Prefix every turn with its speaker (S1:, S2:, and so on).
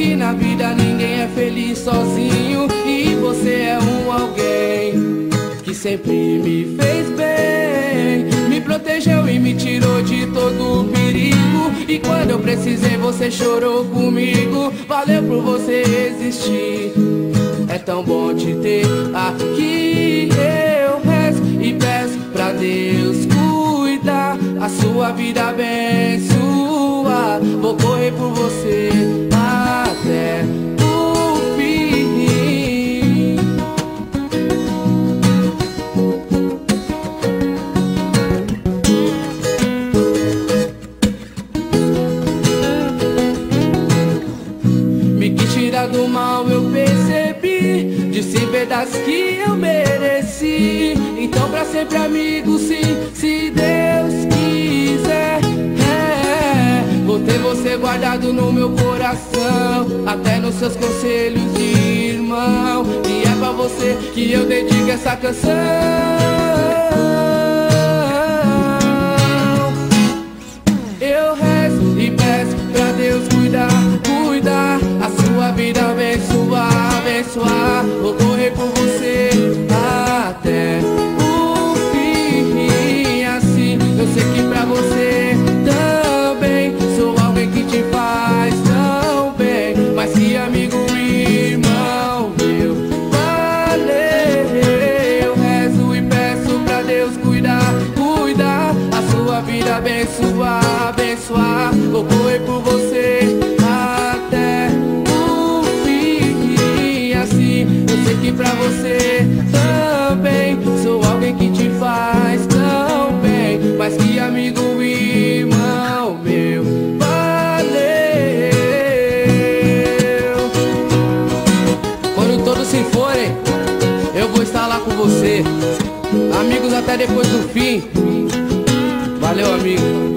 S1: que na vida ninguém é feliz sozinho, e você é um alguém que sempre me fez bem, me protegeu e me tirou de todo o perigo. E quando eu precisei você chorou comigo. Valeu por você existir, é tão bom te ter aqui. Eu rezo e peço pra Deus cuidar, a sua vida abençoar. Vou correr por você até o fim. Me quis tirar do mal, eu percebi, disse verdades que eu mereci. Então pra sempre amigo, sim, se Deus quiser. Vou ter você guardado no meu coração, até nos seus conselhos de irmão. E é pra você que eu dedico essa canção. Eu rezo e peço pra Deus cuidar, cuidar, a sua vida abençoar, abençoar. Vou correr por você até o fim. Assim eu sei que pra você também sou alguém que te faz tão bem, mas que amigo e irmão meu. Valeu. Eu rezo e peço pra Deus cuidar, cuidar, a sua vida abençoar, abençoar. Vou correr por você até o fim. Assim eu sei que pra você também sou alguém que te faz tão bem, mas que amigo e irmão meu. Valeu. Quando todos se forem, eu vou estar lá com você. Amigos até depois do fim. Valeu, amigo.